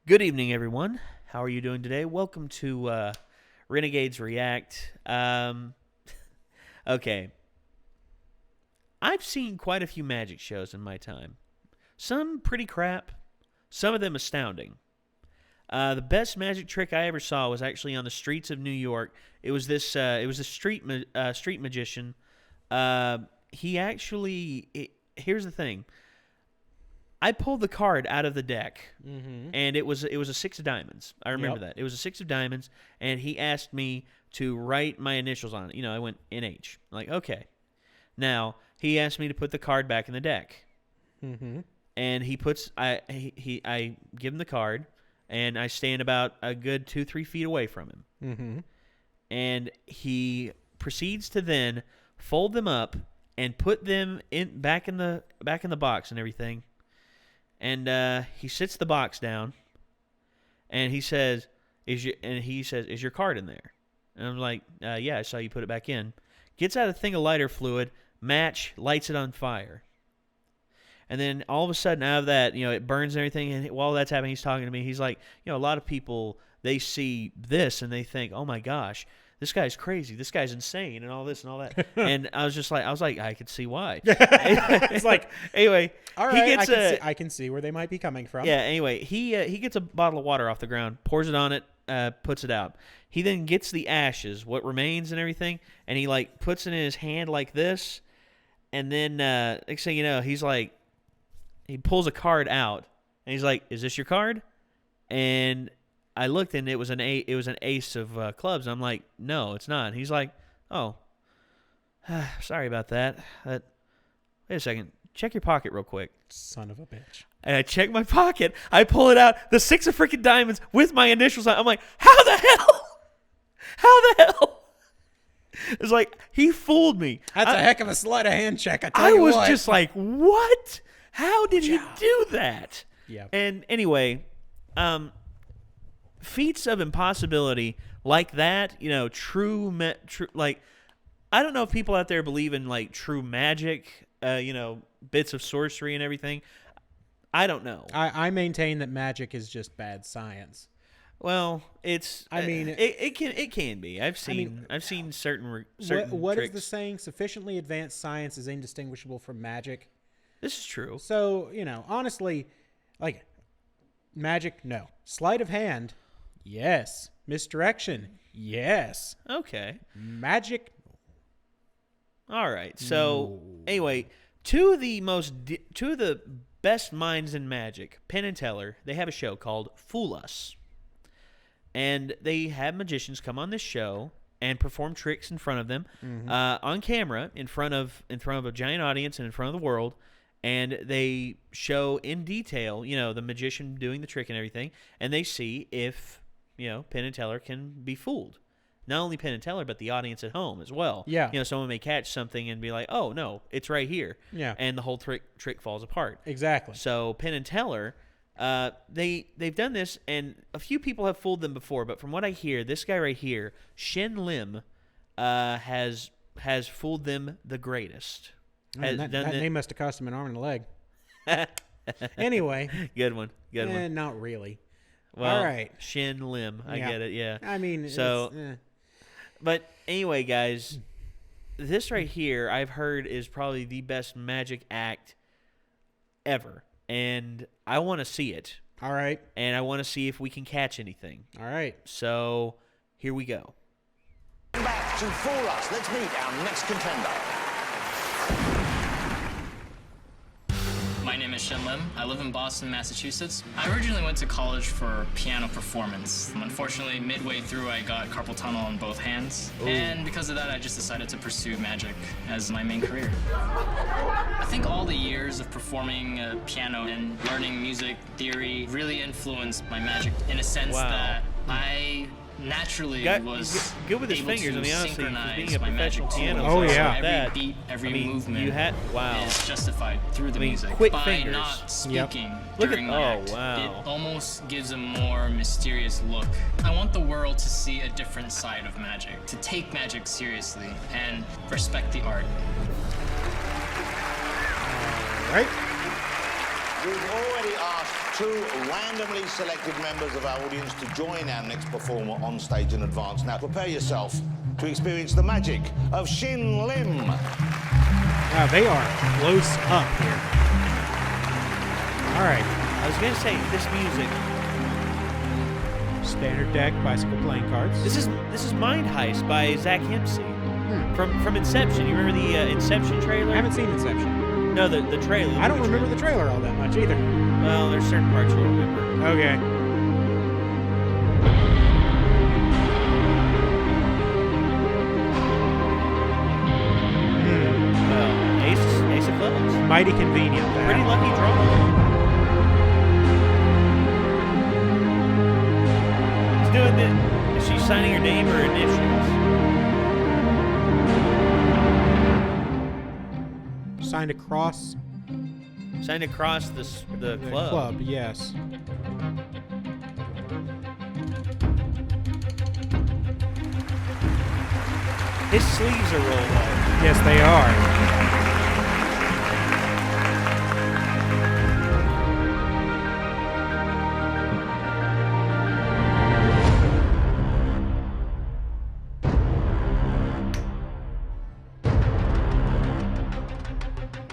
Good evening, everyone. How are you doing today? Welcome to Renegades React. Okay. I've seen quite a few magic shows in my time. Some pretty crap, some of them astounding. The best magic trick I ever saw was actually on the streets of New York. It was this. It was a street magician. He actually. Here's the thing. I pulled the card out of the deck, and it was a six of diamonds. I remember that. It was a six of diamonds, and he asked me to write my initials on it. You know, I went NH. I'm like, okay. Now, he asked me to put the card back in the deck. And he puts, I give him the card, and I stand about a good 2-3 feet away from him. And he proceeds to then fold them up and put them back in the box and everything. And he sits the box down, and he says, "Is your card in there?" And I'm like, "Yeah, I saw you put it back in." Gets out a thing of lighter fluid, match, lights it on fire. And then all of a sudden, out of that, it burns and everything. And while that's happening, he's talking to me. He's like, a lot of people, they see this and they think, "Oh my gosh, this guy's crazy. This guy's insane," and all this and all that. And I was like, I could see why. It's like, anyway, all right, I can see where they might be coming from. Yeah. Anyway, he gets a bottle of water off the ground, pours it on it, puts it out. He then gets the ashes, what remains and everything, and he puts it in his hand like this. And then next thing you know, he pulls a card out, and he's like, "Is this your card?" And I looked, and it was an ace of clubs. I'm like, "No, it's not." And he's like, "Oh, sorry about that. Wait a second. Check your pocket real quick." Son of a bitch. And I check my pocket. I pull it out, the six of freaking diamonds with my initials on. I'm like, "How the hell? How the hell?" It's like, he fooled me. That's a heck of a sleight of hand check. I was just like, "What? How did he do that?" Yeah. And anyway, feats of impossibility like that, true, I don't know if people out there believe in true magic, bits of sorcery and everything. I don't know. I maintain that magic is just bad science. Well, it's. I mean, it can be. I've seen certain what tricks. is the saying? Sufficiently advanced science is indistinguishable from magic. This is true. So honestly, magic, no. Sleight of hand, yes. Misdirection, yes. Okay. Magic. All right. So anyway, two of the best minds in magic, Penn and Teller, they have a show called Fool Us. And they have magicians come on this show and perform tricks in front of them, on camera, in front of a giant audience and in front of the world. And they show in detail, the magician doing the trick and everything, and they see if, Penn and Teller can be fooled. Not only Penn and Teller, but the audience at home as well. Yeah. Someone may catch something and be like, "Oh no, it's right here." Yeah. And the whole trick falls apart. Exactly. So Penn and Teller, they've done this, and a few people have fooled them before. But from what I hear, this guy right here, Shen Lim, has fooled them the greatest. That name must have cost him an arm and a leg. Anyway. Good one. Not really. Well, all right. Shen Lim. I get it, yeah. I mean, so, but anyway, guys, this right here I've heard is probably the best magic act ever. And I want to see it. All right. And I want to see if we can catch anything. All right. So, here we go. Back to Fool Us. Let's meet our next contender. My name is Shen Lim. I live in Boston, Massachusetts. I originally went to college for piano performance. Unfortunately, midway through, I got carpal tunnel in both hands. Ooh. And because of that, I just decided to pursue magic as my main career. I think all the years of performing piano and learning music theory really influenced my magic in a sense that I naturally was good with his able fingers. to I mean, honestly, synchronize being a my professional magic piano Oh, player yeah. like that, every beat, every movement is justified through the music. quick By fingers. not speaking Look during at, the act, wow. it almost gives a more mysterious look. I want the world to see a different side of magic, to take magic seriously and respect the art. All right. We've already asked two randomly selected members of our audience to join our next performer on stage in advance. Now, prepare yourself to experience the magic of Shin Lim. Wow, they are close up here. All right. I was gonna say this music. Standard deck bicycle playing cards. This is Mind Heist by Zach Hempsey from Inception. You remember the Inception trailer? I haven't seen Inception. No, the trailer. I don't remember the trailer all that much either. Well, there's certain parts you'll remember. Okay. Well, Ace of Clubs. Mighty convenient. That. Pretty lucky draw. He's doing it. Is she signing her name or initials? Signed across Signed across the club. club, yes. His sleeves are rolled up. Yes, they are.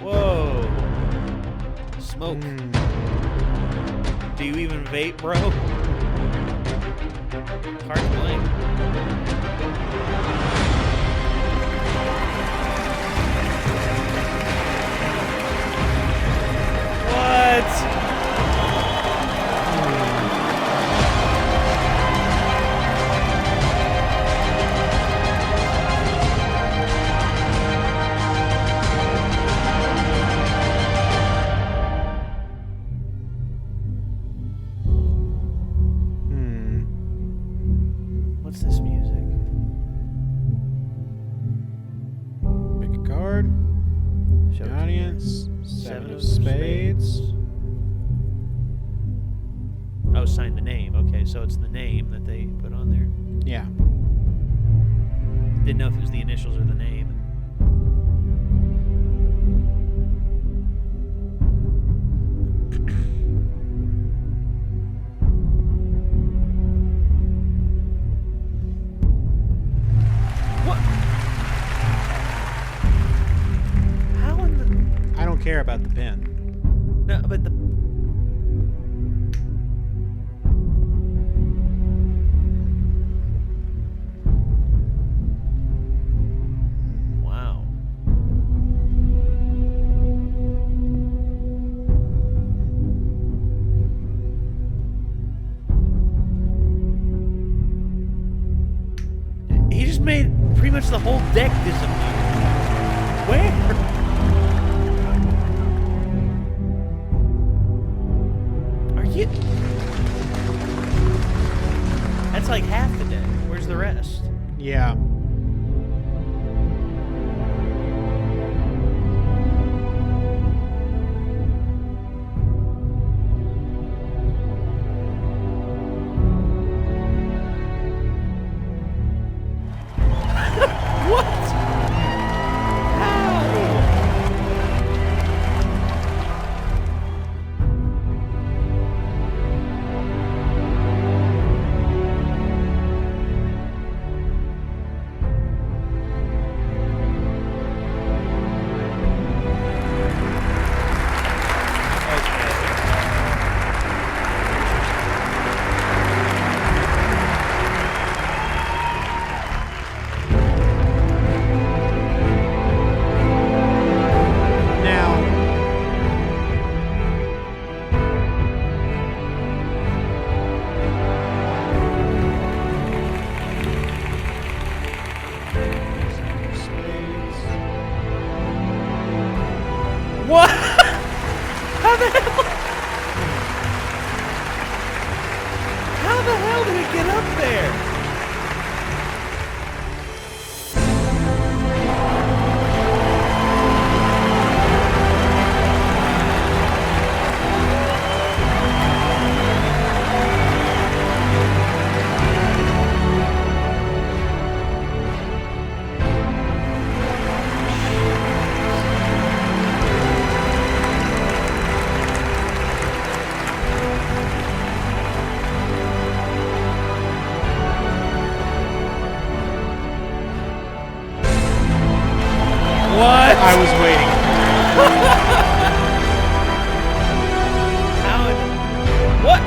Whoa. Smoke. Do you even vape, bro? Card blank. What? What's this music? Pick a card. Show The it to audience. you. Seven of spades. Oh, sign the name. Okay, so it's the name that they put on there. Yeah. Didn't know if it was the initials or the name. What? How in the... I don't care about the pen. No, but the... Wow. He just made pretty much the whole deck disappear. Where? Are you? That's like half the deck. Where's the rest? Yeah. What? How? Now, What? How the hell? How the hell did it get up there? I was waiting. How? What?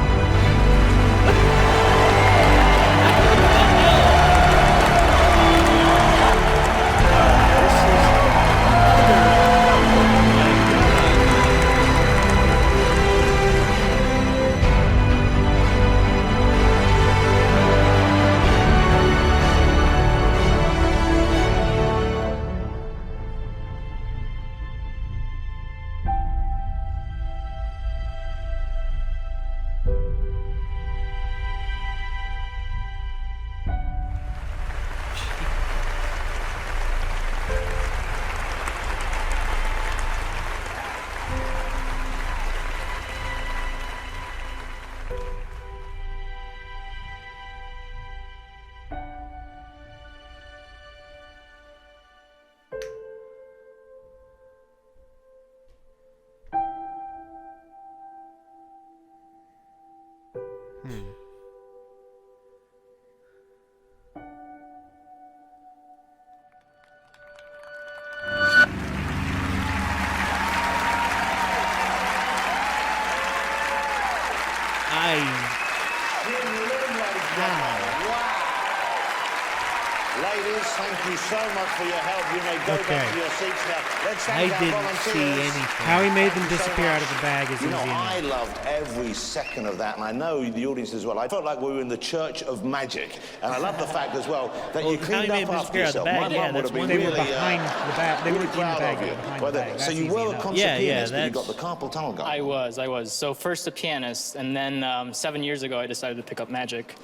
Ladies, thank you so much for your help. You may go back to your seats now. Let's I thank our didn't volunteers. see anything. How he made them Thank you so disappear out of much. the bag is You know, easy enough. I loved every second of that, and I know the audience as well. I felt like we were in the Church of Magic, and I love the fact as well that Well, you how cleaned he made up them after disappear out of the yourself. bag, My yeah, mum would that's have been one They thing. were really, behind the bag. They were really in the proud bag. of They you. were behind Well, the bag. so That's you easy were a enough. concert Yeah, pianist, but you that's- got the carpal tunnel going. I was. So first a pianist, and then 7 years ago I decided to pick up magic.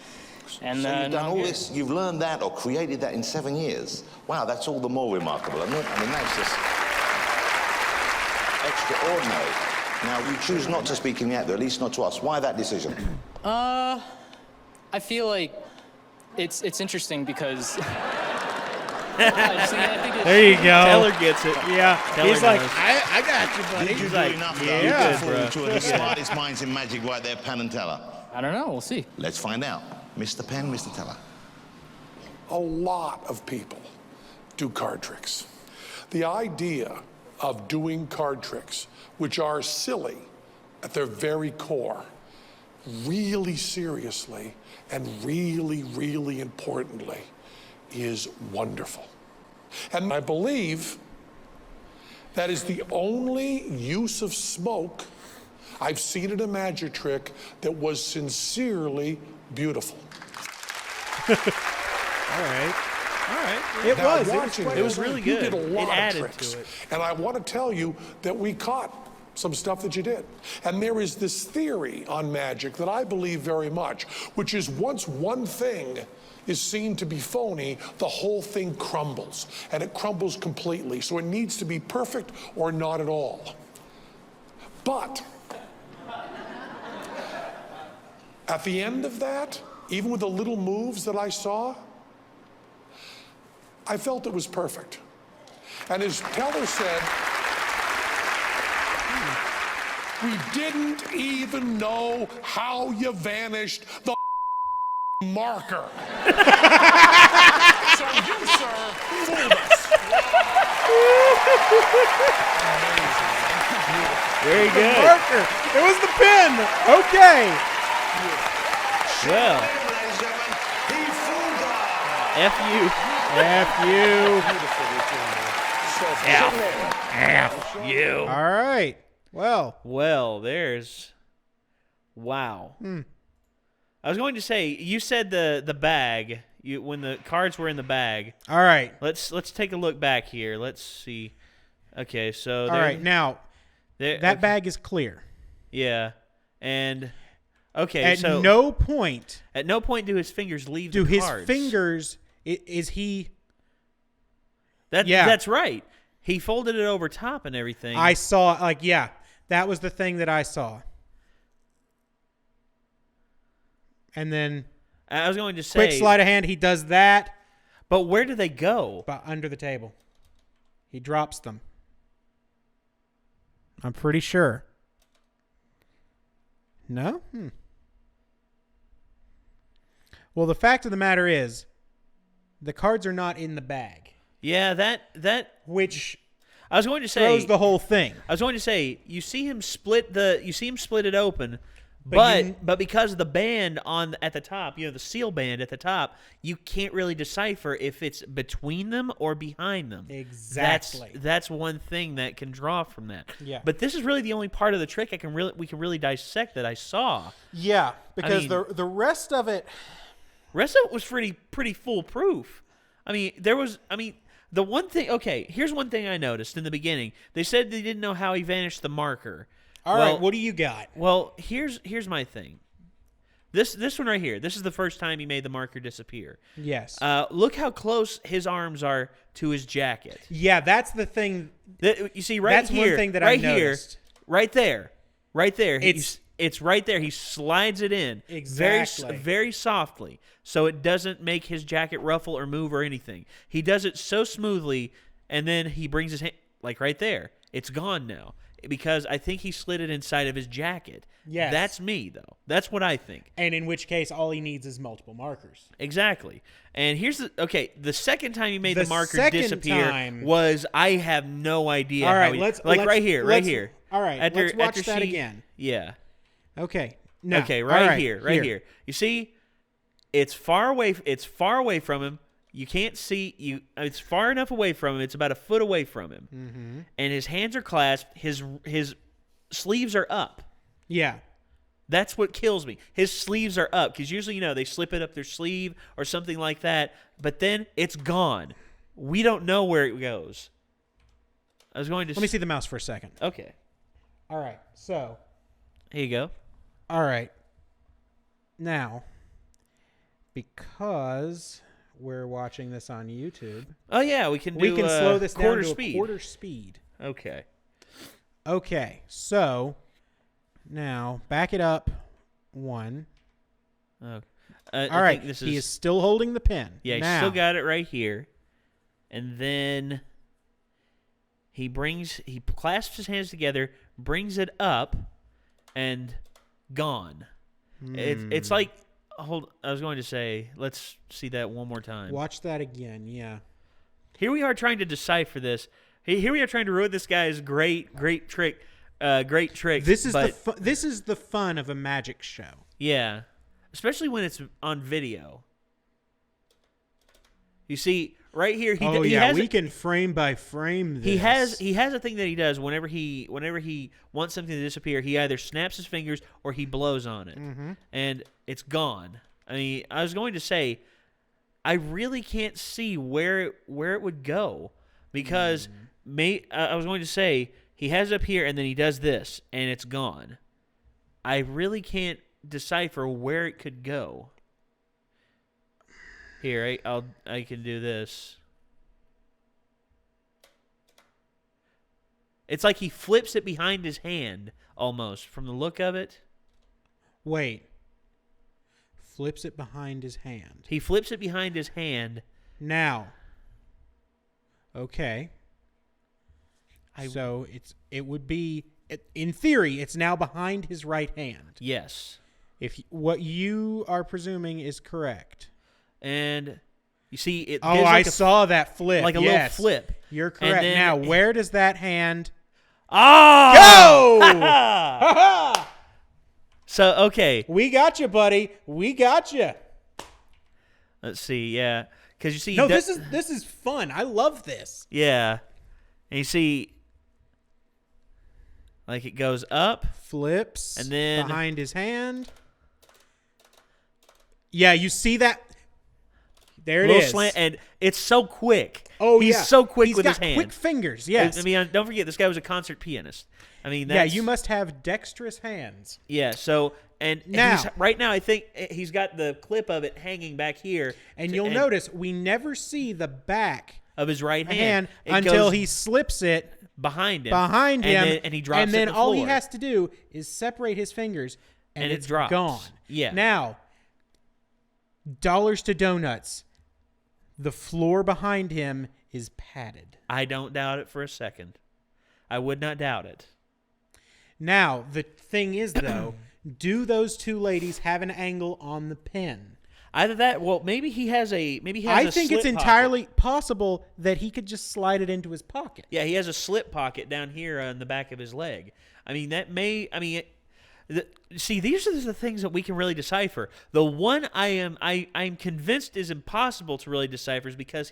And So you've now done I'm all here. this, you've learned that or created that in 7 years. Wow, that's all the more remarkable, isn't it? I mean, that's just extraordinary. Now, you choose not to speak in the act, at least not to us. Why that decision? I feel like it's interesting because I think There you go. Taylor gets it. Yeah. Taylor He's like, knows. I got you, buddy. Did you He's do like, enough, yeah. though, Good, to fall bro. into the smartest minds in magic right there, Penn and Teller? I don't know. We'll see. Let's find out. Mr. Penn, Mr. Teller. A lot of people do card tricks. The idea of doing card tricks, which are silly at their very core, really seriously and really, really importantly, is wonderful. And I believe that is the only use of smoke I've seen in a magic trick that was sincerely beautiful. All right. All right. It Now, was. watching It was this, really you good. did a It lot added of tricks. to it. And I want to tell you that we caught some stuff that you did. And there is this theory on magic that I believe very much, which is once one thing is seen to be phony, the whole thing crumbles. And it crumbles completely. So it needs to be perfect or not at all. But at the end of that, even with the little moves that I saw, I felt it was perfect. And as Teller said, we didn't even know how you vanished the marker. So you, sir, fooled us. Very good. Marker. It was the pen. Okay. Well, Ladies and gentlemen, he fooled us. F you. F you. F you. All right. Well, Well, there's. Wow. I was going to say, you said the bag. When the cards were in the bag. all right. Let's take a look back here. Let's see. Okay, so All right. Now, there, that bag is clear. Yeah, and okay, At so no point at no point do his fingers leave do the his cards. fingers, is he, Yeah, Yeah. that's right. He folded it over top and everything. I saw, like, yeah, that was the thing that I saw. And then I was going to say, quick sleight of hand, he does that, but where do they go? but under the table. He drops them. I'm pretty sure. No? Well, the fact of the matter is, the cards are not in the bag. Yeah, that Which I was going to say throws the whole thing. I was going to say you see him split it open, But but because of the band at the top, the seal band at the top, you can't really decipher if it's between them or behind them. Exactly. That's one thing that can draw from that. Yeah. But this is really the only part of the trick we can really dissect that I saw. Yeah, because mean- the rest of it. Rest of it was pretty foolproof. The one thing. Okay, here's one thing I noticed in the beginning. They said they didn't know how he vanished the marker. All right, what do you got? Well, here's my thing. This one right here. This is the first time he made the marker disappear. Yes. Look how close his arms are to his jacket. Yeah, that's the thing. You see right That's here. one thing that right I here, noticed. right there. It's right there. He slides it in Exactly. very softly, so it doesn't make his jacket ruffle or move or anything. He does it so smoothly, and then he brings his hand like right there. It's gone now because I think he slid it inside of his jacket. Yes. That's me though. That's what I think. And in which case, all he needs is multiple markers. Exactly. And here's the second time he made The the marker second disappear time- was I have no idea. All right, how he, let's right here. All right, let's watch that again. Yeah. Okay. No. Okay, all right here. You see, it's far away. It's far away from him. You can't see you. It's far enough away from him. It's about a foot away from him, and his hands are clasped. His sleeves are up. Yeah. That's what kills me. His sleeves are up because usually they slip it up their sleeve or something like that. But then it's gone. We don't know where it goes. I was going to. Let me see the mouse for a second. Okay, All right. So. here you go. All right. Now, because we're watching this on YouTube, Oh yeah, we can do. we can slow this down quarter to speed. a quarter speed. Okay. Okay. So now back it up one. Oh. All right. This He is still holding the pen. Yeah, he's now, still got it right here. And then he clasps his hands together, brings it up, and gone. It's like, I was going to say, let's see that one more time. Watch that again. Yeah. Here we are trying to decipher this. Here we are trying to ruin this guy's great trick. Great trick. This is but, this is the fun of a magic show. Yeah, especially when it's on video. You see, right here, he has we can frame by frame this. He has a thing that he does whenever he wants something to disappear. He either snaps his fingers or he blows on it, and it's gone. I mean, I was going to say, I really can't see where it would go because I was going to say he has it up here and then he does this and it's gone. I really can't decipher where it could go. Here, I can do this. It's like he flips it behind his hand, almost, from the look of it. Wait. Flips it behind his hand. He flips it behind his hand. Now. Okay. So it would be, in theory, it's now behind his right hand. Yes. If what you are presuming is correct. And you see, it. Oh, gives I like saw that flip. like a Yes. little flip. You're And correct. then- Now, where does that hand Oh! go? So, okay. We got you, buddy. We got you. Let's see, yeah. Because you see... No, he this is fun. I love this. Yeah. And you see... Like, it goes up. Flips And then- behind his hand. Yeah, you see that? There it Little is. slant, and it's so quick. Oh, He's yeah. so quick He's with his got hand. quick fingers, yes. I mean, don't forget, this guy was a concert pianist. I mean, Yeah, that's... you must have dexterous hands. Yeah, so... And Now- right now, I think he's got the clip of it hanging back here. And you'll notice we never see the back of his right hand hand. It until goes he slips it behind him. behind him. And he drops and then it to the all he floor. has to do is separate his fingers and And it it's drops. gone. Yeah. Now, dollars to donuts. The floor behind him is padded. I don't doubt it for a second. I would not doubt it. Now, the thing is, though, do those two ladies have an angle on the pin? Either that, well, maybe he has a I think it's slip entirely pocket. possible that he could just slide it into his pocket. Yeah, he has a slip pocket down here on the back of his leg. I mean, that may. I mean, see, these are the things that we can really decipher. The one I'm convinced is impossible to really decipher is because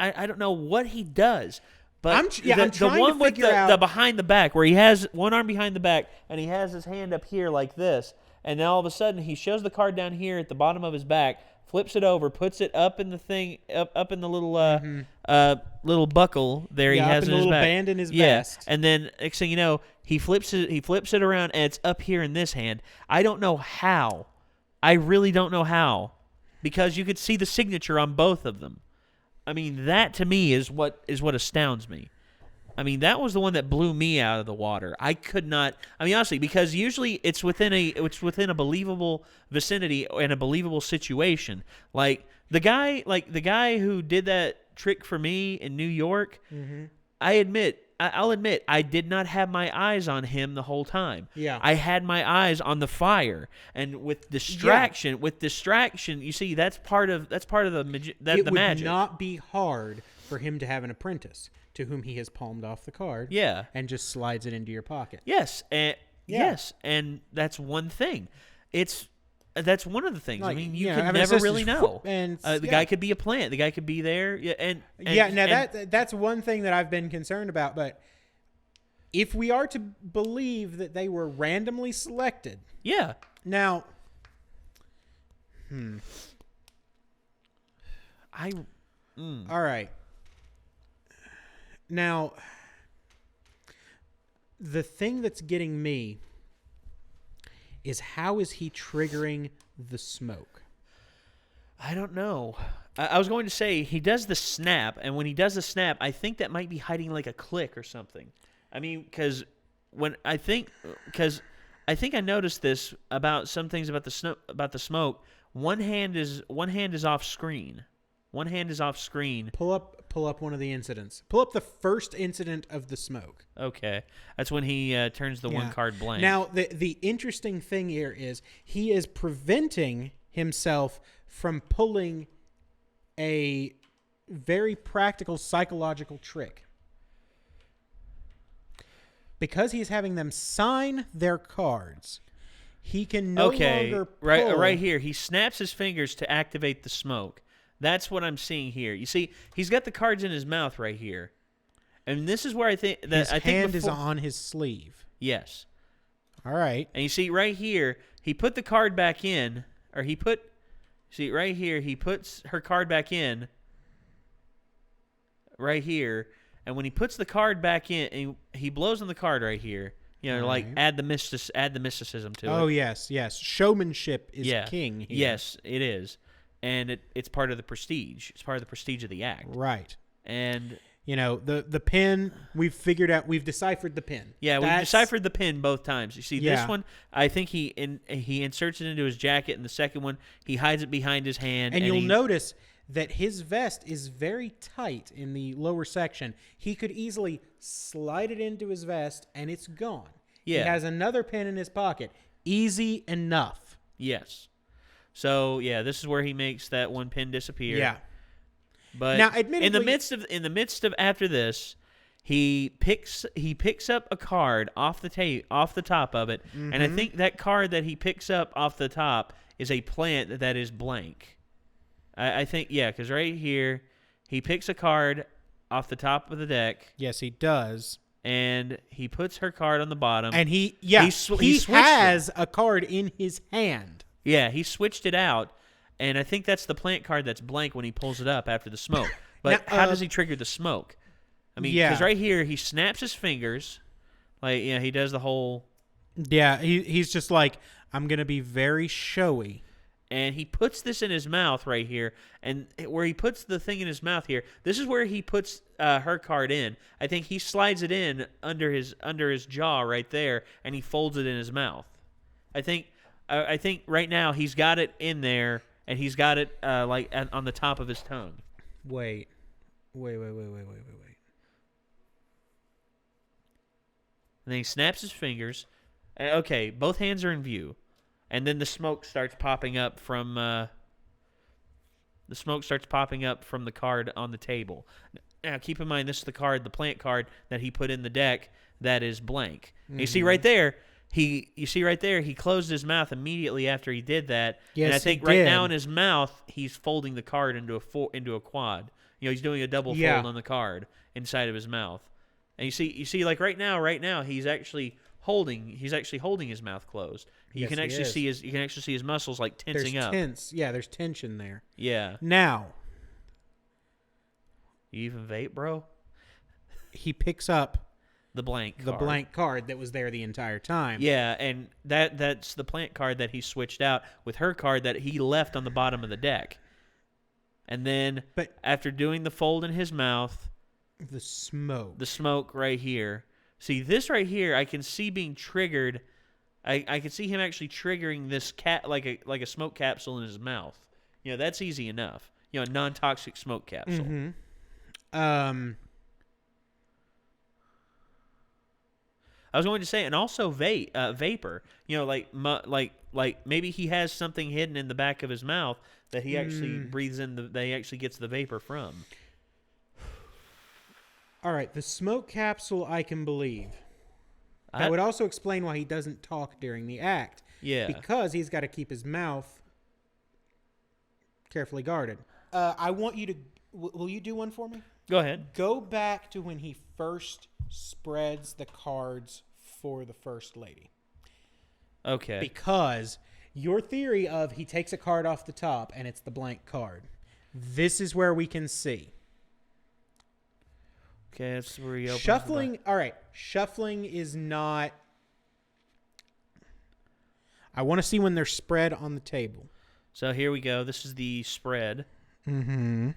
I don't know what he does. But I'm trying the to one with figure out- the behind the back, where he has one arm behind the back and he has his hand up here like this, and then all of a sudden he shows the card down here at the bottom of his back, flips it over, puts it up in the thing, up in the little little buckle there. Yeah, he up has in in the his little back. band in his yeah. vest. And then next thing you know, he flips it around, and it's up here in this hand. I don't know how. I really don't know how, because you could see the signature on both of them. I mean, that to me is what astounds me. I mean, that was the one that blew me out of the water. I could not. I mean, honestly, because usually it's within a believable vicinity and a believable situation. Like the guy who did that trick for me in New York. Mm-hmm. I'll admit, I did not have my eyes on him the whole time. Yeah. I had my eyes on the fire, and with distraction, you see, that's part of the It would magic. not be hard for him to have an apprentice to whom he has palmed off the card. Yeah. And just slides it into your pocket. Yes, and Yeah. yes, and that's one thing. That's one of the things. I Like, mean, you yeah, could I mean, it's never just really this know. and The yeah. guy could be a plant. The guy could be there. Yeah, and Yeah, now and- that's one thing that I've been concerned about, but if we are to believe that they were randomly selected, yeah. now all right. Now the thing that's getting me is how is he triggering the smoke? I don't know. I was going to say he does the snap, and when he does the snap, I think that might be hiding like a click or something. I mean, because I think I noticed this about some things about the smoke. One hand is off screen. One hand is off screen. Pull up one of the incidents. Pull up the first incident of the smoke. Okay, that's when he turns the one Yeah. card blank. Now, the interesting thing here is he is preventing himself from pulling a very practical psychological trick. Because he's having them sign their cards, he can no longer pull. Right here, he snaps his fingers to activate the smoke. That's what I'm seeing here. You see, he's got the cards in his mouth right here, and this is where I think that His hand is on his sleeve. Yes, All right. and you see right here, he put the card back in, or see right here, he puts her card back in. Right here, and when he puts the card back in, and he blows on the card right here. You know, like add the mysticism to it. Oh, yes. Showmanship is Yeah. king here. Yes, it is, and it's part of the prestige. It's part of the prestige of the act. Right. And You know, the pin, we've deciphered the pin. yeah, we That's- deciphered the pin both times. You see, Yeah. this one, I think he inserts it into his jacket, and the second one, he hides it behind his hand. And you'll he, notice that his vest is very tight in the lower section. He could easily slide it into his vest, and it's gone. Yeah. He has another pin in his pocket. Easy enough. Yes. So yeah, this is where he makes that one pin disappear. Yeah. But Now, in the admittedly- midst of after this, he picks up a card off the top of it, and I think that card that he picks up off the top is a plant that is blank. I think because right here he picks a card off the top of the deck, Yes, he does. and he puts her card on the bottom. And he he switched has a card in his hand. Yeah, he switched it out, and I think that's the plant card that's blank when he pulls it up after the smoke. But Now, how does he trigger the smoke? I mean, Yeah. because right here he snaps his fingers, like he does the whole, Yeah, he's just like, I'm going to be very showy. and he puts this in his mouth right here, and where he puts the thing in his mouth here, this is where he puts her card in. I think he slides it in under his jaw right there, and he folds it in his mouth. I think right now he's got it in there, and he's got it on the top of his tongue. Wait. And then he snaps his fingers. Okay, both hands are in view. and then the smoke starts popping up from the card on the table. Now, keep in mind, this is the plant card that he put in the deck that is blank. And you see right there, he closed his mouth immediately after he did that. Yes, and I think he right did. now in his mouth, he's folding the card into a quad. He's doing a double fold on the card inside of his mouth. And you see, like right now, he's actually holding his mouth closed. You Yes, can he actually is. see his muscles like tensing up. There's tension there. Yeah. Now, You even vape, bro? he picks up The blank the card. blank card that was there the entire time. Yeah, and that's the plant card that he switched out with her card that he left on the bottom of the deck. And then But- after doing the fold in his mouth, The smoke. the smoke right here. See, this right here, I can see being triggered. I can see him actually triggering this like a smoke capsule in his mouth. That's easy enough. A non-toxic smoke capsule. Mm-hmm. I was going to say, and also vapor. Like maybe he has something hidden in the back of his mouth that he actually breathes in. That he actually gets the vapor from. All right, the smoke capsule I can believe. I- That would also explain why he doesn't talk during the act. Yeah. Because he's got to keep his mouth carefully guarded. I want you to... Will you do one for me? Go ahead. Go back to when he first spreads the cards for the First Lady. Okay. Because your theory of he takes a card off the top and it's the blank card. This is where we can see. Okay, that's where he opens Shuffling, all right. Shuffling is not... I want to see when they're spread on the table. So here we go. This is the spread. Mm-hmm.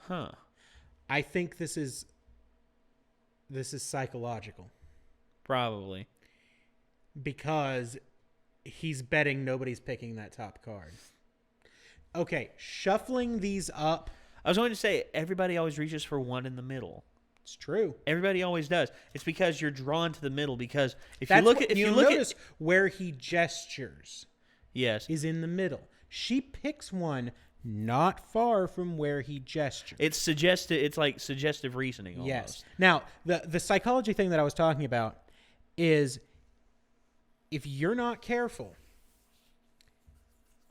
Huh. I think this is psychological Probably. because he's betting nobody's picking that top card. Okay, shuffling these up. I was going to say, everybody always reaches for one in the middle. It's true. Everybody always does. It's because you're drawn to the middle. Because if That's you look what, at, if you you'll look notice at, where he gestures yes, is in the middle. She picks one not far from where he gestures. it's suggested. It's like suggestive reasoning. Almost. Yes. Now, the psychology thing that I was talking about is if you're not careful,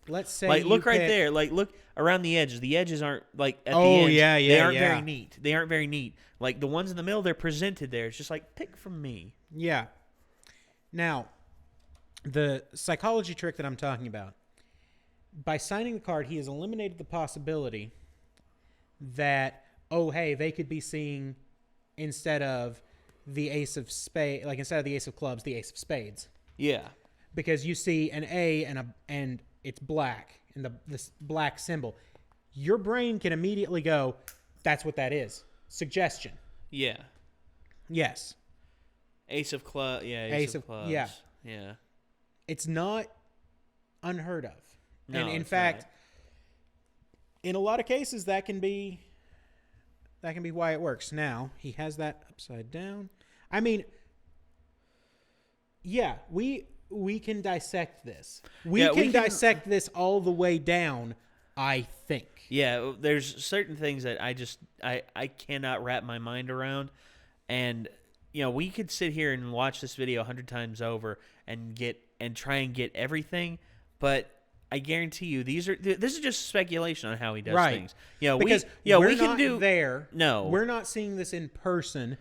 let's say Like, look you right pick- there. Like, look around the edges. The edges aren't like at Oh, the edge. yeah, They yeah, aren't yeah. very neat. They aren't very neat. Like the ones in the middle, they're presented there. It's just like pick from me. Yeah. Now, the psychology trick that I'm talking about, by signing the card, he has eliminated the possibility that, oh, hey, they could be seeing instead of the ace of spades, like instead of the ace of clubs, the ace of spades. Yeah. Because you see an A and it's black and this black symbol. Your brain can immediately go, that's what that is. Suggestion. Yeah. Yes. Ace of clubs. Yeah. Ace of- clubs. yeah. Yeah. It's not unheard of. No, and in it's fact, not. in a lot of cases, that can be why it works. Now, he has that upside down. I mean, yeah, we can dissect this. We Yeah, can dissect this all the way down, I think. Yeah, there's certain things that I cannot wrap my mind around, and we could sit here and watch this video 100 times over and try and get everything, but I guarantee you this is just speculation on how he does Right. things. Yeah, Because we we're can not do there. No, We're not seeing this in person.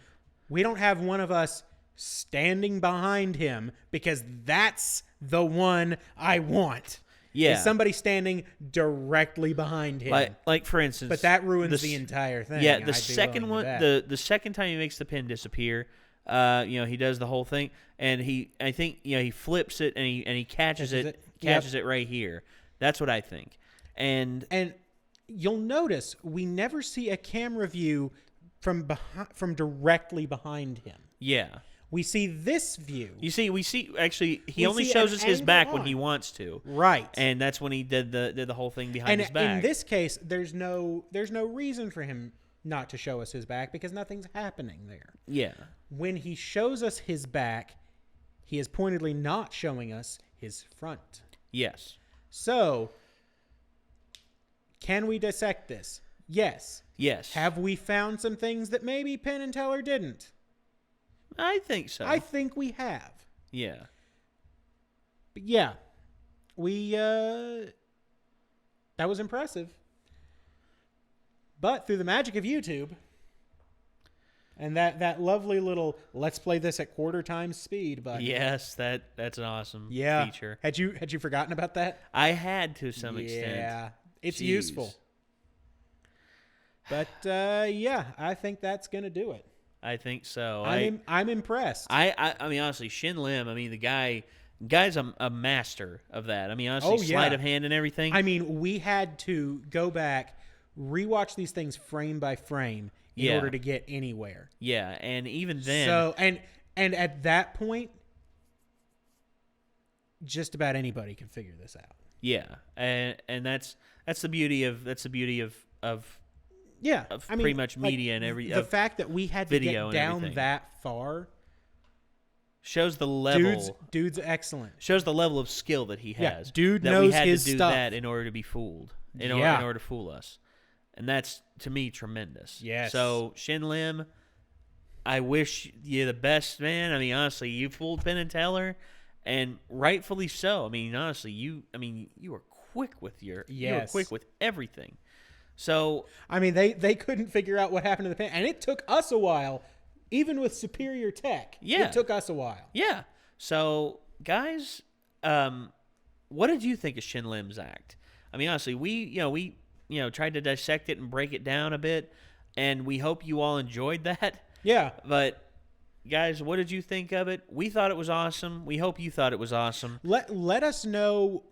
We don't have one of us standing behind him because that's the one I want. Yeah. Is somebody standing directly behind him. like for instance, But that ruins the s- entire thing. Yeah, I'd the be second willing one, to bet. the second time he makes the pin disappear, he does the whole thing, and I think he flips it and he catches it, Yep. it right here. That's what I think, and you'll notice we never see a camera view from directly behind him. yeah, We see this view. We see. Actually, he We only see shows an us his angle back when on. he wants to, Right. and that's when he did the whole thing behind And his back. in this case, there's no reason for him not to show us his back because nothing's happening there. yeah, When he shows us his back, he is pointedly not showing us his front. yes, So, can we dissect this? Yes. yes. Have we found some things that maybe Penn and Teller didn't? I think so. I think we have. yeah, But yeah, we that was impressive. But through the magic of YouTube and that lovely little let's play this at quarter times speed button. yes. That's an awesome Yeah. feature. Had you forgotten about that? I had to some extent. Yeah. It's Jeez. useful. But yeah, I think that's gonna do it. I think so. I'm impressed. I mean, honestly, Shin Lim. I mean, guy's a master of that. I mean, honestly, Oh, yeah. sleight of hand and everything. I mean, we had to go back, rewatch these things frame by frame in Yeah. order to get anywhere. yeah, and even then, So and at that point, just about anybody can figure this out. yeah, and that's the beauty of Yeah, Of pretty much media and every- the of fact that we had to video get and down everything. that far. shows the level. Dude's excellent. Shows the level of skill that he Yeah, has. dude that we knows had his to do stuff. that in order to be fooled. In Yeah. order to fool us, and that's to me tremendous. Yes. So Shin Lim, I wish you the best, man. I mean, honestly, you fooled Penn and Teller, and rightfully so. I mean, honestly, you were quick with you were Yes. quick with everything. So I mean, they couldn't figure out what happened to the pen, and it took us a while, even with superior tech. Yeah. It took us a while. yeah. So guys, what did you think of Shin Lim's act? I mean, honestly, we tried to dissect it and break it down a bit, and we hope you all enjoyed that. Yeah. But guys, what did you think of it? We thought it was awesome. We hope you thought it was awesome. Let us know.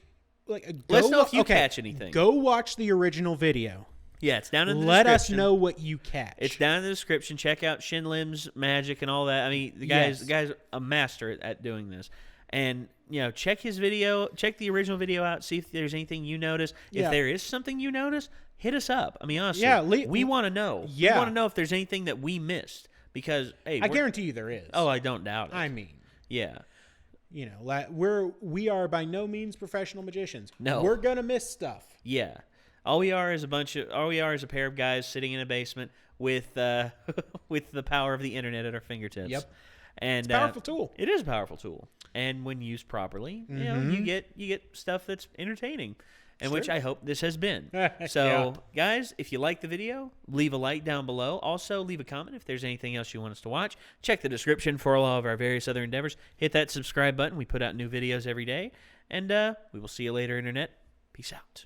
Like, Let us know if you catch anything. Go watch the original video. Yeah, it's down in the Let us description. know what you catch. It's down in the description. Check out Shin Lim's magic and all that. I mean, the Yes. guy's a master at doing this. And check his video, check the original video out, see if there's anything you notice. Yeah. If there is something you notice, hit us up. I mean, honestly, Yeah, we want to know. Yeah. We want to know if there's anything that we missed because hey, I guarantee you there is. Oh, I don't doubt it. I mean, yeah. we are by no means professional magicians. No. We're gonna miss stuff. Yeah. All we are is a pair of guys sitting in a basement with with the power of the internet at our fingertips. Yep. And It's a powerful tool. It is a powerful tool. And when used properly, you get stuff that's entertaining. And which I hope this has been. So, Yeah. guys, if you like the video, leave a like down below. Also, leave a comment if there's anything else you want us to watch. Check the description for all of our various other endeavors. Hit that subscribe button. We put out new videos every day. And we will see you later, Internet. Peace out.